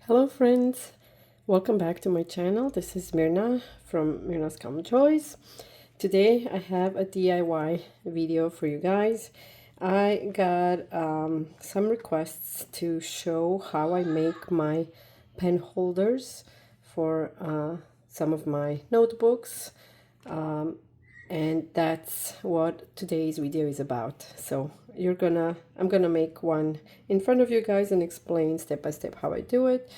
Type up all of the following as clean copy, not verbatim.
Hello friends, welcome back to my channel. This is Mirna from Mirna's Common Choice. Today I have a DIY video for you guys. I got some requests to show how I make my pen holders for some of my notebooks, and that's what today's video is about. So I'm gonna make one in front of you guys and explain step by step how I do it.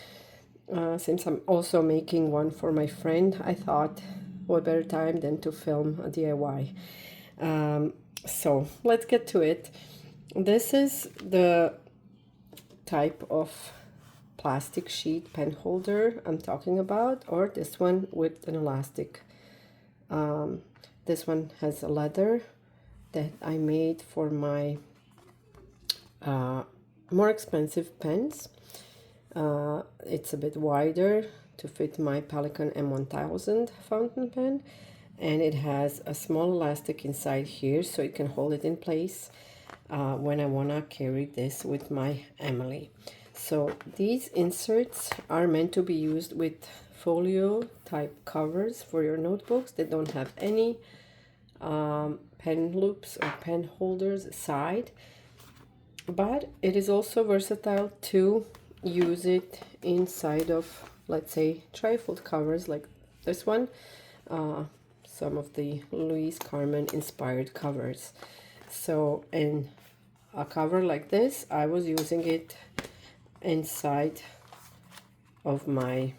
Since I'm also making one for my friend, I thought what better time than to film a DIY. So let's get to it. This is the type of plastic sheet pen holder I'm talking about, or this one with an elastic. This one has a leather that I made for my more expensive pens. It's a bit wider to fit my Pelikan M1000 fountain pen, and it has a small elastic inside here so it can hold it in place when I want to carry this with my Emily. So these inserts are meant to be used with folio type covers for your notebooks that don't have any pen loops or pen holders side, but it is also versatile to use it inside of, let's say, trifold covers like this one, some of the Louise Carmen inspired covers. So in a cover like this, I was using it inside of my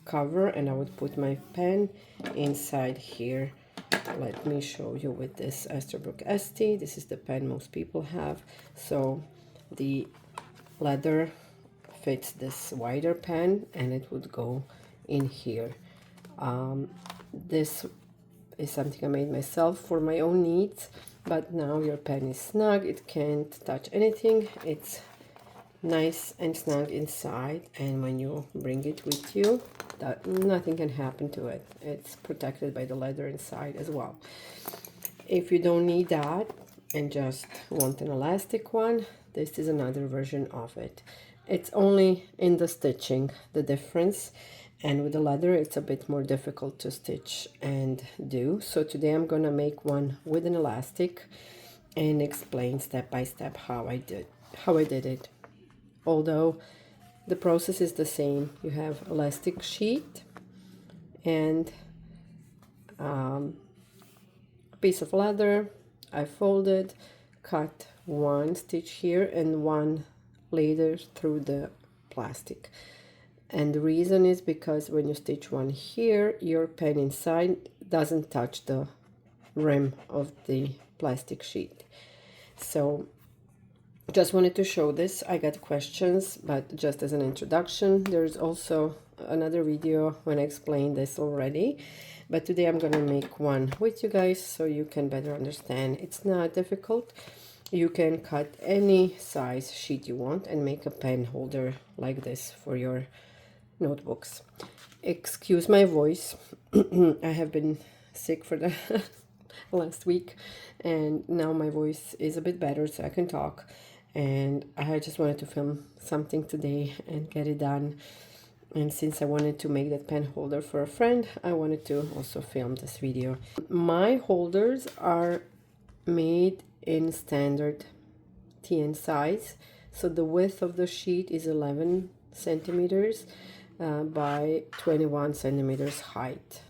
cover, and I would put my pen inside here. Let me show you with this Esterbrook ST. This is the pen most people have. So the leather fits this wider pen and it would go in here. This is something I made myself for my own needs, but now your pen is snug, it can't touch anything, it's nice and snug inside, and when you bring it with you, that nothing can happen to it. It's protected by the leather inside as well. If you don't need that and just want an elastic one, this is another version of it. It's only in the stitching, the difference, and with the leather it's a bit more difficult to stitch and do. So today I'm gonna make one with an elastic and explain step by step how I did it. Although the process is the same. You have elastic sheet and a piece of leather. I folded, cut one stitch here and one later through the plastic, and the reason is because when you stitch one here, your pen inside doesn't touch the rim of the plastic sheet. So just wanted to show this. I got questions, but just as an introduction, there's also another video when I explain this already, but today I'm gonna make one with you guys so you can better understand. It's not difficult. You can cut any size sheet you want and make a pen holder like this for your notebooks. Excuse my voice. I have been sick for the last week, and now my voice is a bit better so I can talk, and I just wanted to film something today and get it done. And since I wanted to make that pen holder for a friend, I wanted to also film this video. My holders are made in standard TN size, so the width of the sheet is 11 centimeters by 21 centimeters height.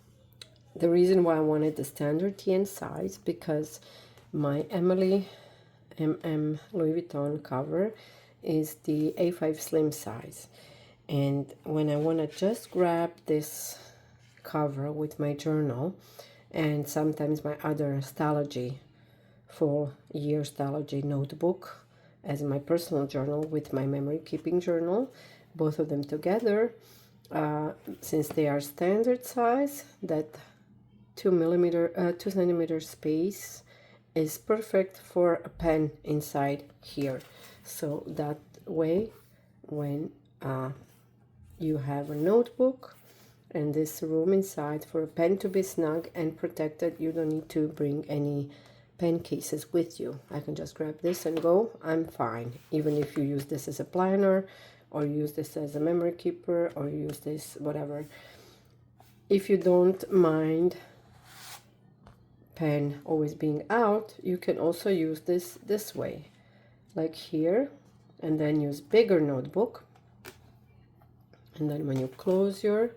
The reason why I wanted the standard TN size, because my Emily Louis Vuitton cover is the A5 slim size, and when I want to just grab this cover with my journal and sometimes my other Stalogy full year Stalogy notebook as my personal journal with my memory keeping journal, both of them together, since they are standard size, that 2 centimeter space is perfect for a pen inside here. So that way, when you have a notebook and this room inside for a pen to be snug and protected, you don't need to bring any pen cases with you. I can just grab this and go. I'm fine. Even if you use this as a planner or use this as a memory keeper, or use this whatever. If you don't mind pen always being out, you can also use this way, like here, and then use bigger notebook, and then when you close your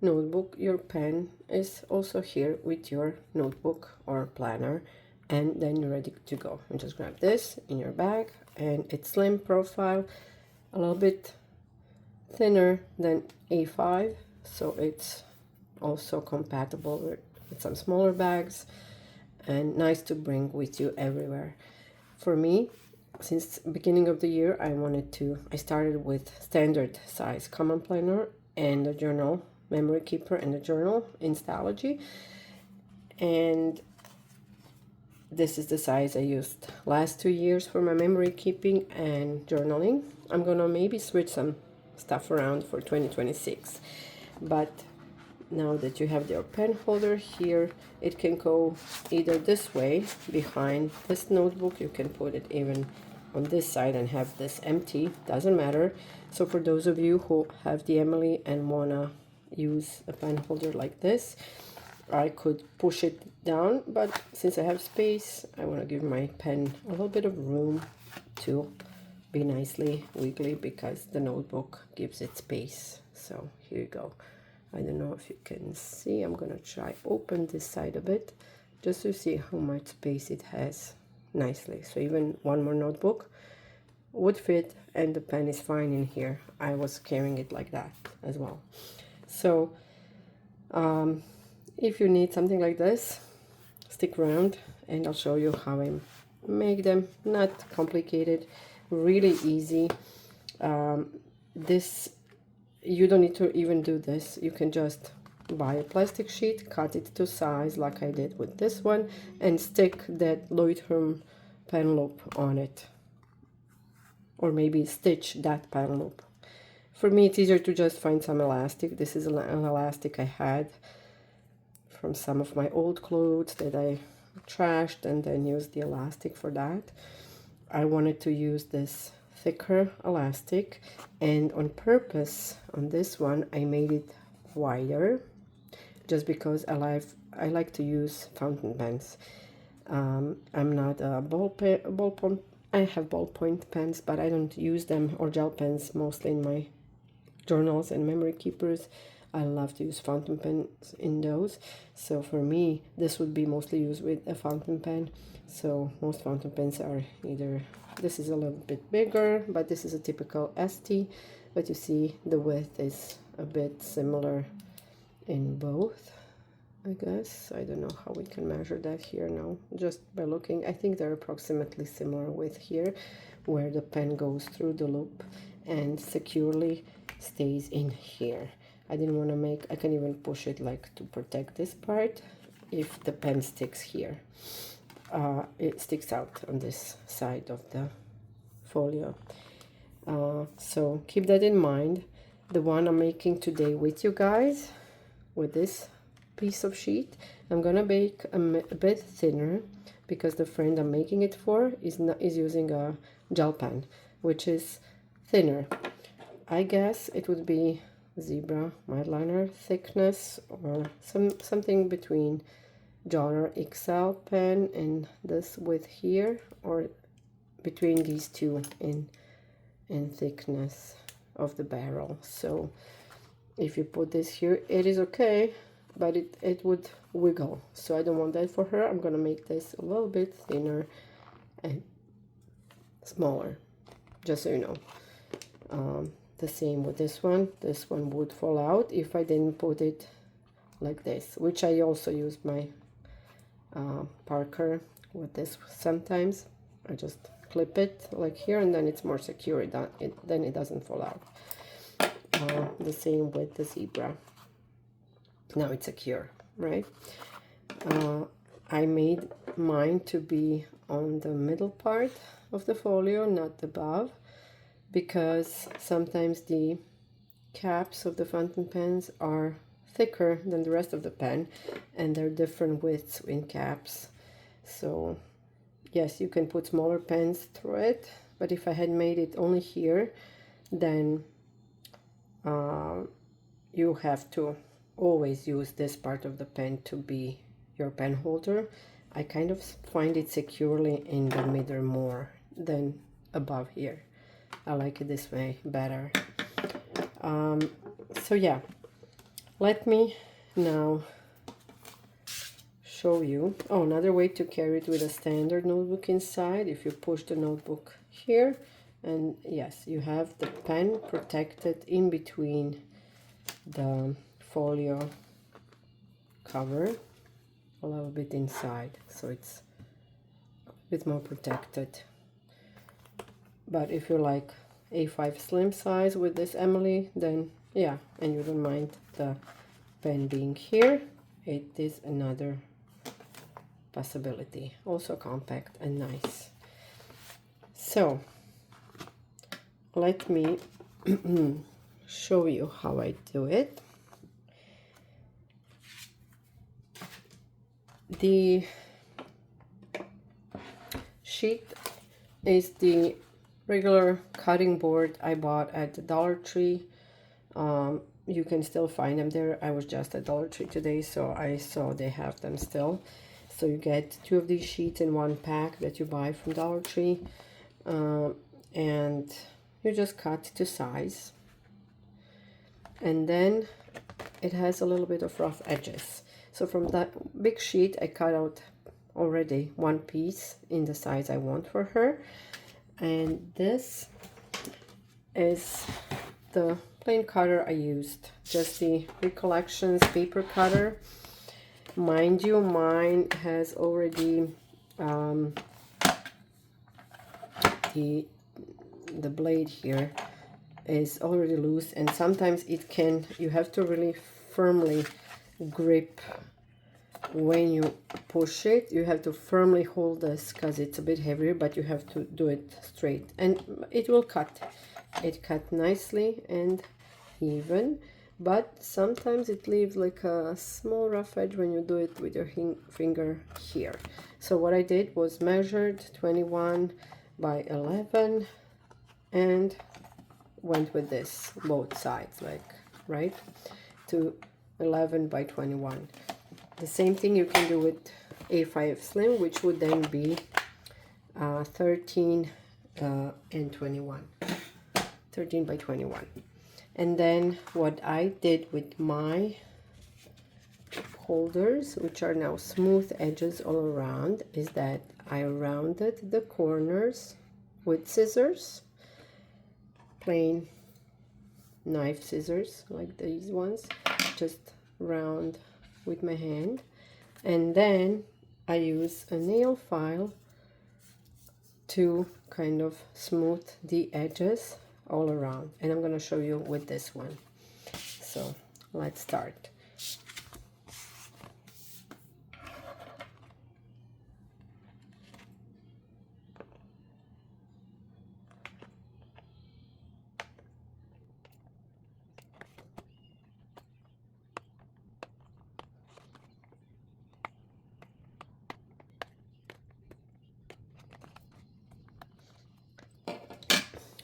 notebook, your pen is also here with your notebook or planner, and then you're ready to go. You just grab this in your bag, and it's slim profile, a little bit thinner than A5, so it's also compatible with some smaller bags, and nice to bring with you everywhere. For me, since beginning of the year, I started with standard size common planner and a journal memory keeper and a journal in Stalogy, and this is the size I used last 2 years for my memory keeping and journaling. I'm gonna maybe switch some stuff around for 2026, but now that you have your pen holder here, it can go either this way behind this notebook. You can put it even on this side and have this empty, doesn't matter. So for those of you who have the Emily and wanna use a pen holder like this, I could push it down, but since I have space, I want to give my pen a little bit of room to be nicely wiggly, because the notebook gives it space. So here you go. I don't know if you can see. I'm gonna try open this side a bit just to see how much space it has nicely. So even one more notebook would fit, and the pen is fine in here. I was carrying it like that as well. So if you need something like this, stick around and I'll show you how I make them. Not complicated, really easy. This, you don't need to even do this. You can just buy a plastic sheet, cut it to size like I did with this one, and stick that Louis Vuitton pen loop on it, or maybe stitch that pen loop. For me, it's easier to just find some elastic. This is an elastic I had from some of my old clothes that I trashed, and then used the elastic for that. I wanted to use this thicker elastic, and on purpose on this one I made it wider, just because I like to use fountain pens. I'm not a ballpoint. I have ballpoint pens, but I don't use them, or gel pens, mostly in my journals and memory keepers. I love to use fountain pens in those. So for me, this would be mostly used with a fountain pen. So most fountain pens are either, this is a little bit bigger, but this is a typical ST. But you see the width is a bit similar in both, I guess. I don't know how we can measure that here now, just by looking. I think they're approximately similar width here, where the pen goes through the loop and securely stays in here. I didn't want to make, I can even push it like to protect this part if the pen sticks here. It sticks out on this side of the folio. So keep that in mind. The one I'm making today with you guys, with this piece of sheet, I'm gonna make a bit thinner, because the friend I'm making it for is using a gel pen, which is thinner. I guess it would be zebra midliner thickness, or something between Jotter XL pen and this width here, or between these two in thickness of the barrel. So if you put this here, it is okay, but it would wiggle, so I don't want that for her. I'm gonna make this a little bit thinner and smaller, just so you know. The same with this one. This one would fall out if I didn't put it like this, which I also use my Parker with this sometimes. I just clip it like here, and then it's more secure, then it doesn't fall out. The same with the zebra. Now it's secure, right? I made mine to be on the middle part of the folio, not above, because sometimes the caps of the fountain pens are thicker than the rest of the pen, and they're different widths in caps. So yes, you can put smaller pens through it, but if I had made it only here, then you have to always use this part of the pen to be your pen holder. I kind of find it securely in the middle more than above here. I like it this way better. So yeah, let me now show you. Oh, another way to carry it with a standard notebook inside. If you push the notebook here, and yes, you have the pen protected in between the folio cover a little bit inside, so it's a bit more protected. But if you like A5 slim size with this Emily, then yeah, and you don't mind the pen being here, it is another possibility. Also compact and nice. So let me show you how I do it. The sheet is the regular cutting board I bought at the Dollar Tree. You can still find them there. I was just at Dollar Tree today, so I saw they have them still. So you get 2 of these sheets in one pack that you buy from Dollar Tree, and you just cut to size. And then it has a little bit of rough edges. So from that big sheet, I cut out already one piece in the size I want for her. And this is the plain cutter I used, just the Recollections paper cutter. Mind you, mine has already the blade here is already loose, and sometimes you have to really firmly grip when you push it. You have to firmly hold this because it's a bit heavier, but you have to do it straight and it will cut. It cut nicely and even, but sometimes it leaves like a small rough edge when you do it with your finger here. So what I did was measured 21 by 11 and went with this both sides, like right to 11 by 21. The same thing you can do with A5 slim, which would then be 13 and 21, 13 by 21. And then what I did with my holders, which are now smooth edges all around, is that I rounded the corners with scissors, plain knife scissors like these ones, just round with my hand, and then I use a nail file to kind of smooth the edges all around, and I'm going to show you with this one. So let's start.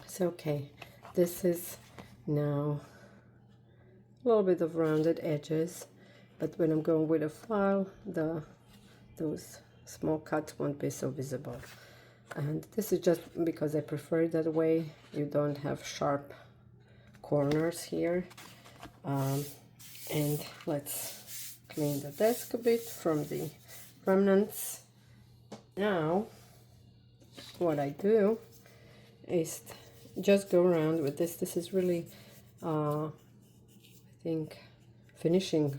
So okay, this is now a little bit of rounded edges, but when I'm going with a file, those small cuts won't be so visible. And this is just because I prefer that way. You don't have sharp corners here. And let's clean the desk a bit from the remnants. Now what I do is just go around with this. This is really I think finishing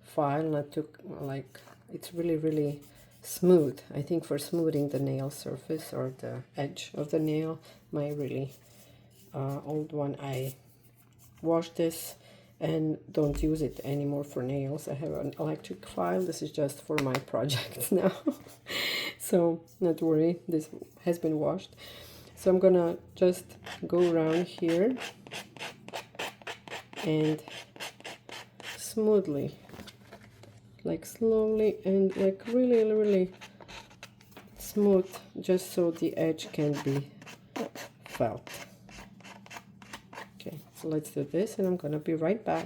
file, not to like, it's really smooth. I think for smoothing the nail surface or the edge of the nail. My really old one, I washed this and don't use it anymore for nails. I have an electric file. This is just for my projects now. So not worry, this has been washed. So I'm gonna just go around here and smoothly, like slowly and like really smooth, just so the edge can be felt. So let's do this, and I'm gonna be right back.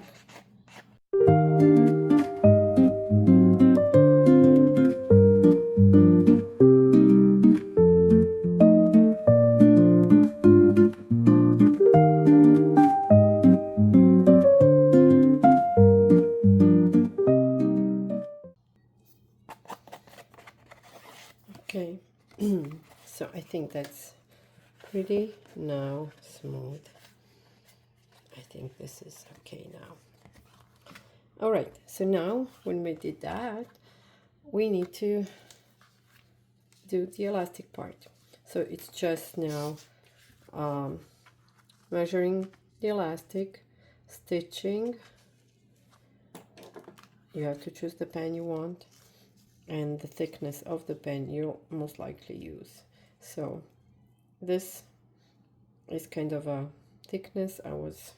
Okay, so I think that's pretty now smooth. I think this is okay now. All right, so now when we did that, we need to do the elastic part. So it's just now measuring the elastic, stitching. You have to choose the pen you want and the thickness of the pen you'll most likely use. So this is kind of a thickness I was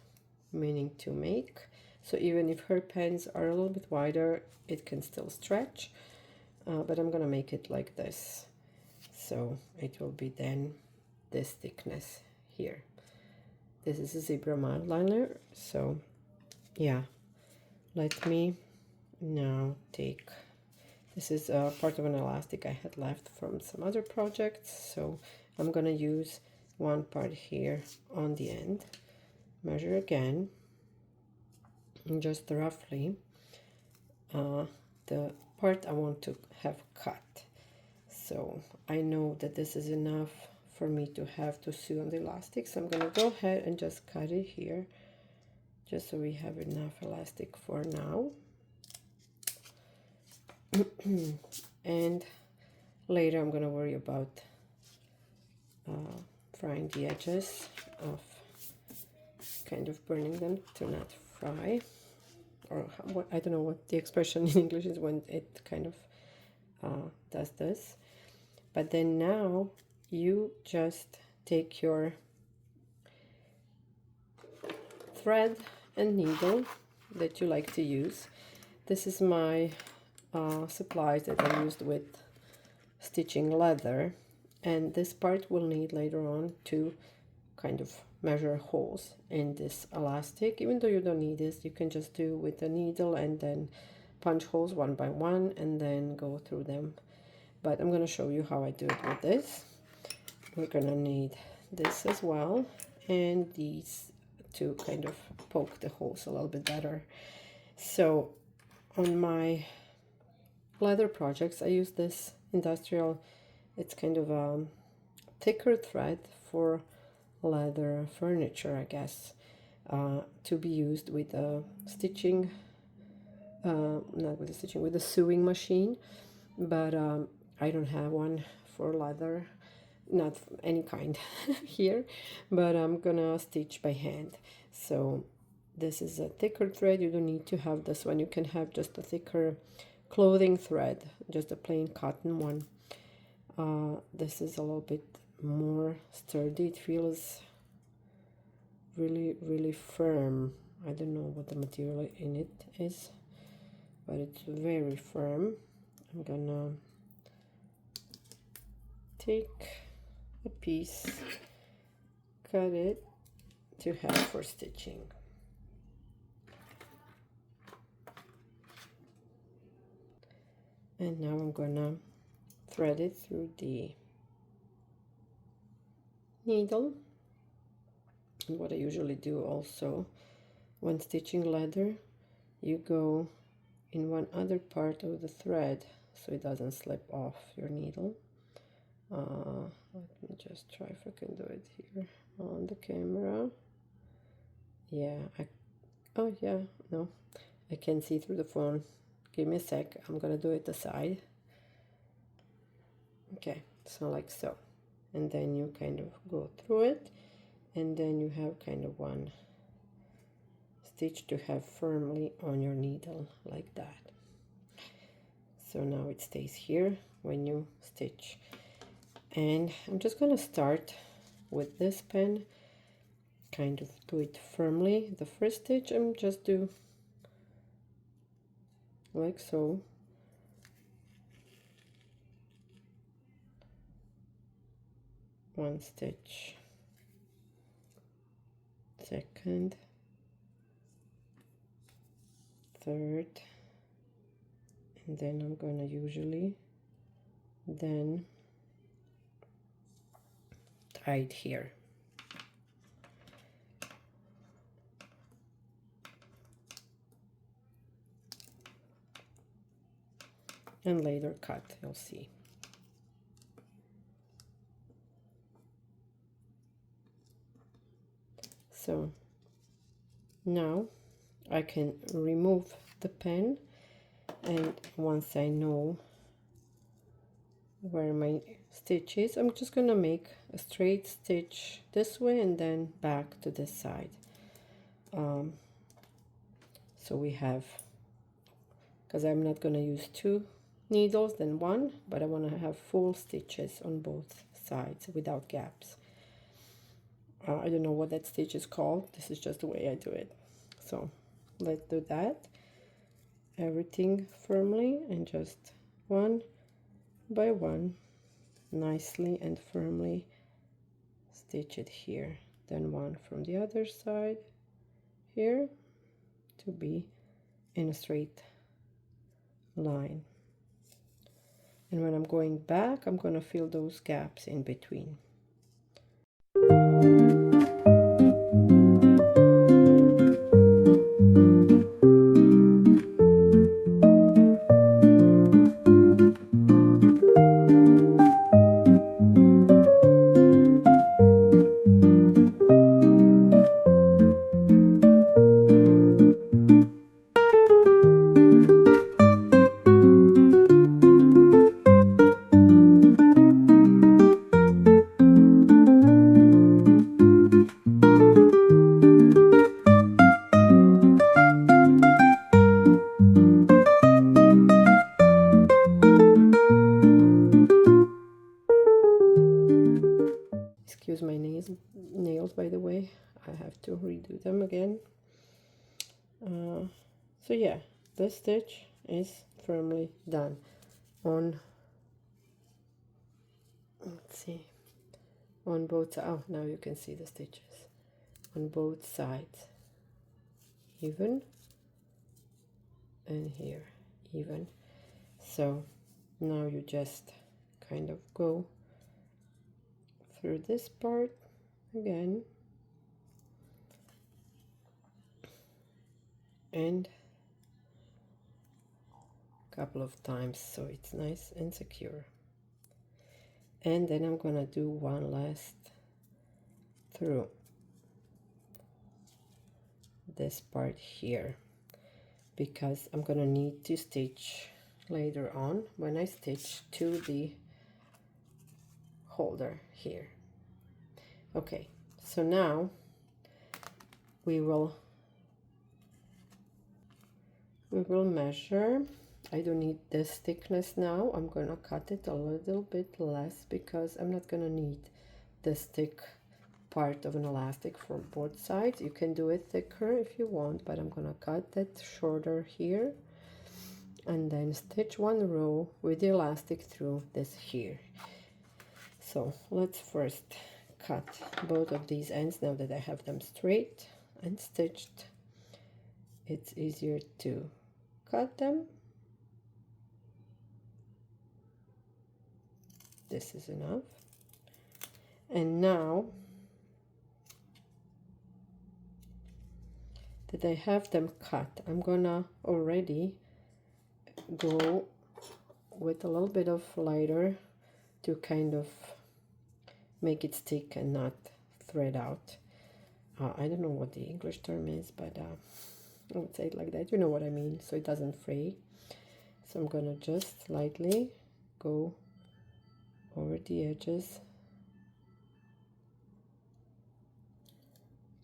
meaning to make. So even if her pens are a little bit wider, it can still stretch, but I'm gonna make it like this. So it will be then this thickness here. This is a zebra liner. So yeah, let me now take, this is a part of an elastic I had left from some other projects. So I'm gonna use one part here on the end, measure again, and just roughly the part I want to have cut. So I know that this is enough for me to have to sew on the elastic, so I'm gonna go ahead and just cut it here, just so we have enough elastic for now. And later I'm gonna worry about frying the edges of kind of burning them to not fry, or what, I don't know what the expression in English is when it kind of does this. But then now you just take your thread and needle that you like to use. This is my supplies that I used with stitching leather, and this part we'll need later on to kind of measure holes in this elastic. Even though you don't need this, you can just do with a needle and then punch holes one by one and then go through them. But I'm going to show you how I do it with this. We're going to need this as well, and these to kind of poke the holes a little bit better. So on my leather projects, I use this industrial, it's kind of a thicker thread for leather furniture, I guess, to be used with a stitching, not with a stitching, with a sewing machine. But I don't have one for leather, not any kind here, but I'm gonna stitch by hand. So this is a thicker thread. You don't need to have this one. You can have just a thicker clothing thread, just a plain cotton one. This is a little bit more sturdy. It feels really firm. I don't know what the material in it is, but it's very firm. I'm gonna take a piece, cut it to have for stitching. And now I'm gonna thread it through the needle. And what I usually do also when stitching leather, you go in one other part of the thread so it doesn't slip off your needle. Let me just try if I can do it here on the camera. Yeah, oh yeah, no, I can see through the phone. Give me a sec, I'm gonna do it aside. Okay, so like so, and then you kind of go through it, and then you have kind of one stitch to have firmly on your needle like that. So now it stays here when you stitch. And I'm just gonna start with this pen, kind of do it firmly. The first stitch I'm just do like so. One stitch second, third, and then I'm gonna usually then tie it here. And later cut, you'll see. So now I can remove the pen, and once I know where my stitch is, I'm just gonna make a straight stitch this way and then back to this side. So we have, because I'm not gonna use 2 needles than 1, but I want to have full stitches on both sides without gaps. I don't know what that stitch is called. This is just the way I do it. So let's do that. Everything firmly, and just one by one, nicely and firmly stitch it here. Then one from the other side here to be in a straight line. And when I'm going back, I'm going to fill those gaps in between. Excuse my nails, by the way. I have to redo them again. So yeah, this stitch is firmly done on, let's see, on both. Oh, now you can see the stitches on both sides, even, and here even. So now you just kind of go through this part again and a couple of times so it's nice and secure. And then I'm gonna do one last through this part here, because I'm gonna need to stitch later on when I stitch to the holder here. Okay, so now we will measure. I don't need this thickness now. I'm gonna cut it a little bit less because I'm not gonna need this thick part of an elastic for both sides. You can do it thicker if you want, but I'm gonna cut it shorter here and then stitch one row with the elastic through this here. So let's first cut both of these ends now that I have them straight and stitched. It's easier to cut them. This is enough. And now that I have them cut, I'm gonna already go with a little bit of lighter to kind of make it stick and not thread out. I don't know what the English term is, but I would say it like that. You know what I mean, so it doesn't fray. So I'm gonna just lightly go over the edges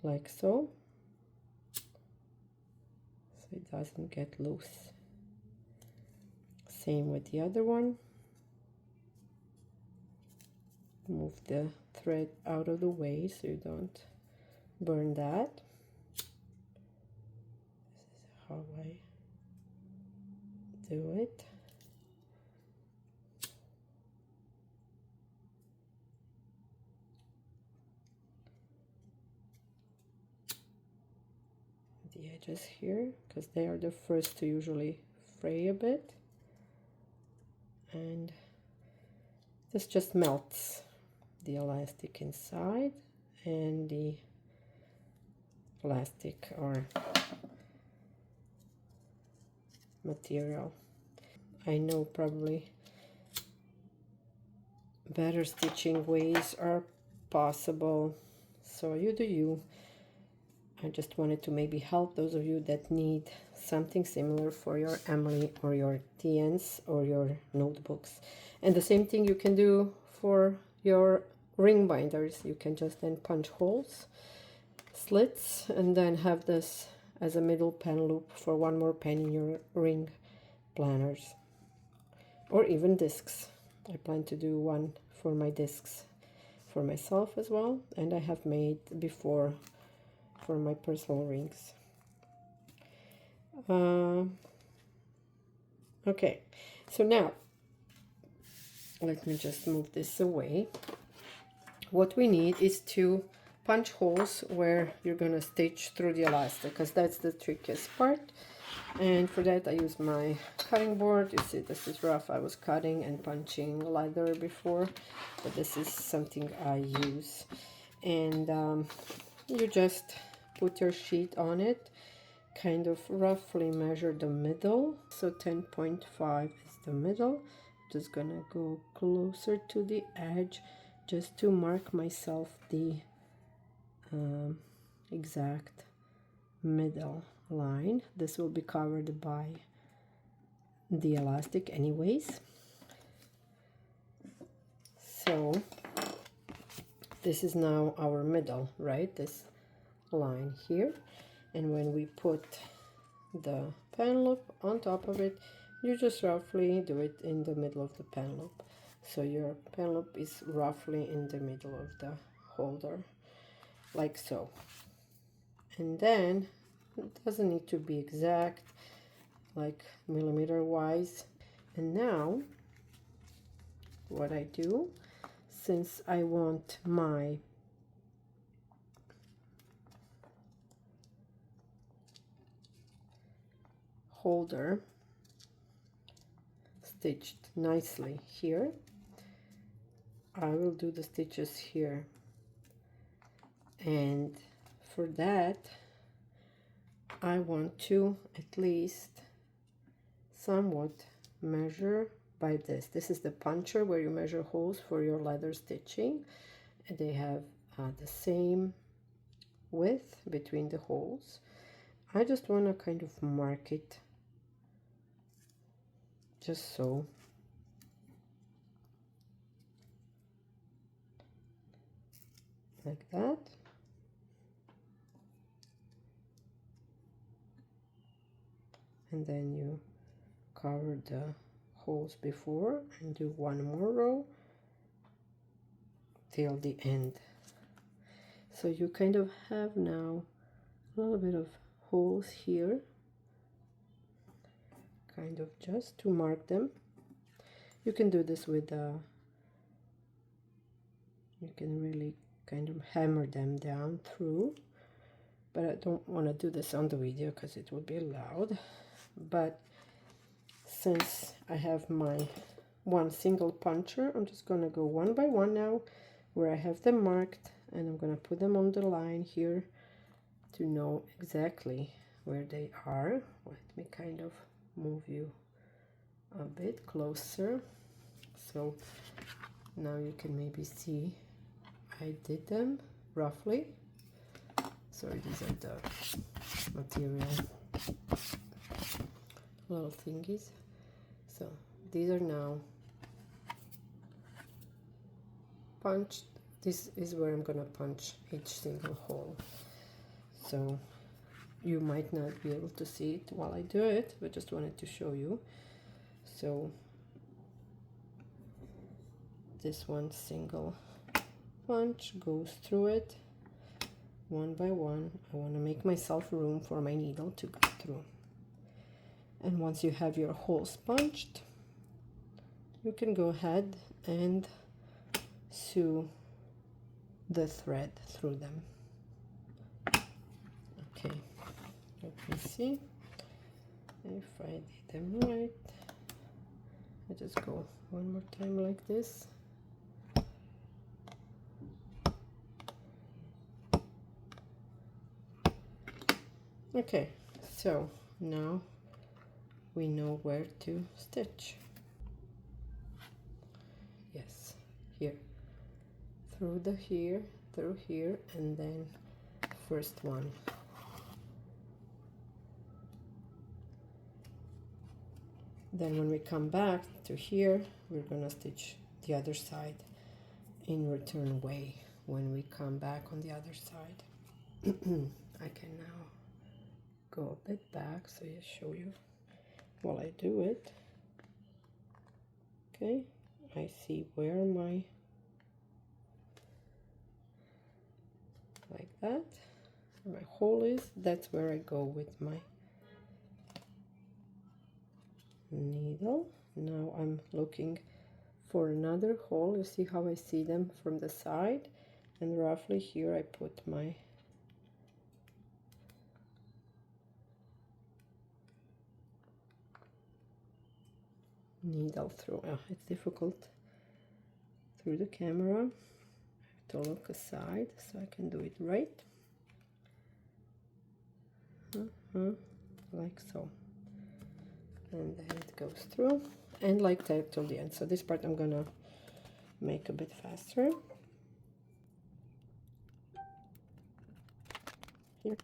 like so it doesn't get loose. Same with the other one. Move the thread out of the way so you don't burn that. This is how I do it. the edges here, because they are the first to usually fray a bit, and this just melts the elastic inside and the plastic or material. I know probably better stitching ways are possible, so you do you. I just wanted to maybe help those of you that need something similar for your Emily or your TNs or your notebooks. And the same thing you can do for your ring binders. You can just then punch holes, slits, and then have this as a middle pen loop for one more pen in your ring planners, or even discs. I plan to do one for my discs for myself as well, and I have made before for my personal rings. Okay, so now let me just move this away. What we need is to punch holes where you're gonna stitch through the elastic, because that's the trickiest part. And for that I use my cutting board. You see this is rough. I was cutting and punching leather before, but this is something I use. And you just put your sheet on it, kind of roughly measure the middle. So 10.5 is the middle. Just gonna go closer to the edge just to mark myself the exact middle line. This will be covered by the elastic anyways. So this is now our middle, right? This line here. And when we put the pen loop on top of it, you just roughly do it in the middle of the pen loop. So your pen loop is roughly in the middle of the holder, like so. And then it doesn't need to be exact, like millimeter wise. And now what I do, since I want my holder stitched nicely here, I will do the stitches here. And for that I want to at least somewhat measure by this. This is the puncher where you measure holes for your leather stitching. And they have the same width between the holes. I just want to kind of mark it just so. Like that. And then you cover the holes before and do one more row till the end. So you kind of have now a little bit of holes here, kind of just to mark them. You can do this with you can really kind of hammer them down through, but I don't want to do this on the video because it would be loud. But since I have my one single puncher, I'm just going to go one by one now where I have them marked, and I'm going to put them on the line here to know exactly where they are. Let me kind of move you a bit closer so now you can maybe see I did them roughly. Sorry, these are the material little thingies. So these are now punched. This is where I'm gonna punch each single hole. So you might not be able to see it while I do it, but just wanted to show you. So this one single punch goes through it one by one. I want to make myself room for my needle to go through. And once you have your holes punched, you can go ahead and sew the thread through them. Okay, I see if I did them right. I just go one more time like this. Okay, so now we know where to stitch. Yes, here, through here, and then first one. Then when we come back to here, we're gonna stitch the other side in return way when we come back on the other side. I can now go a bit back so I show you while I do it. Okay, I see where my, like that, my hole is. That's where I go with my needle. Now I'm looking for another hole. You see how I see them from the side, and roughly here I put my needle through. It's difficult through the camera. I have to look aside so I can do it right. Like so, and then it goes through, and like that till the end. So this part I'm gonna make a bit faster. Here.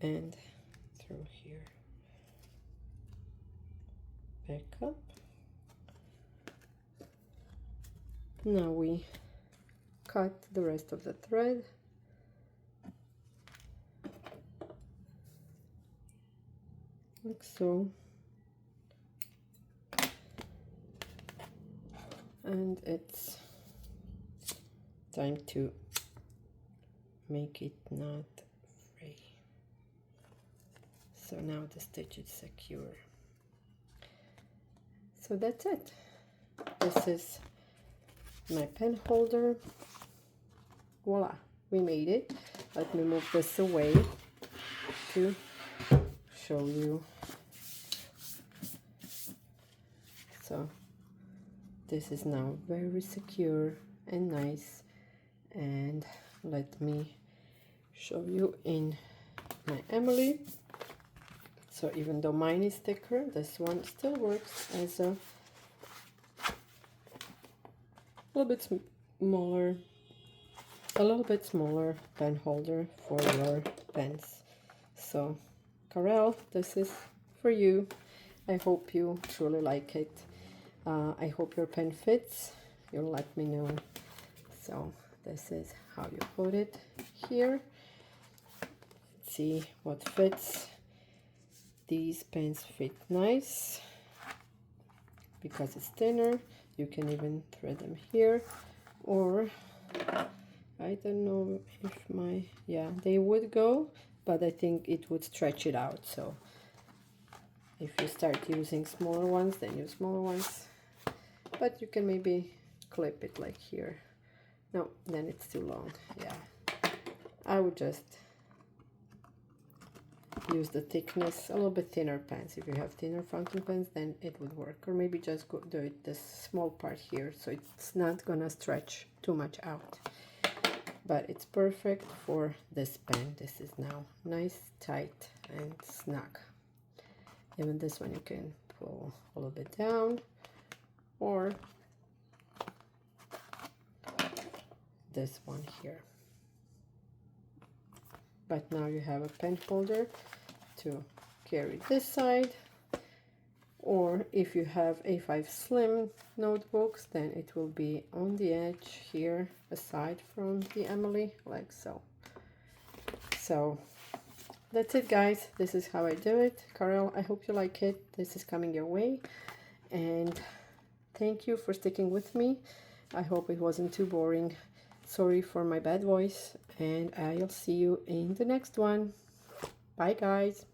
And through here, back up. Now we cut the rest of the thread. Like so. And it's time to make it not fray. So now the stitch is secure. So that's it. This is my pen holder. Voila, we made it. Let me move this away to show you. So this is now very secure and nice, and let me show you in my Emily. So even though mine is thicker, this one still works as a little bit smaller pen holder for your pens. So Carol, this is for you. I hope you truly like it. I hope your pen fits. You'll let me know. So this is how you put it here. Let's see what fits. These pens fit nice because it's thinner. You can even thread them here, or I don't know if my, yeah, they would go, but I think it would stretch it out. So if you start using smaller ones, then use smaller ones, but you can maybe clip it like here. No, then it's too long. Yeah, I would just use the thickness, a little bit thinner pens. If you have thinner fountain pens, then it would work, or maybe just go do it this small part here so it's not gonna stretch too much out. But it's perfect for this pen. This is now nice, tight, and snug. Even this one you can pull a little bit down, or this one here. But now you have a pen holder to carry this side, or if you have A5 slim notebooks, then it will be on the edge here aside from the Emily, like so. So that's it, guys. This is how I do it. Carol, I hope you like it. This is coming your way, and thank you for sticking with me. I hope it wasn't too boring. Sorry for my bad voice, and I'll see you in the next one. Bye guys.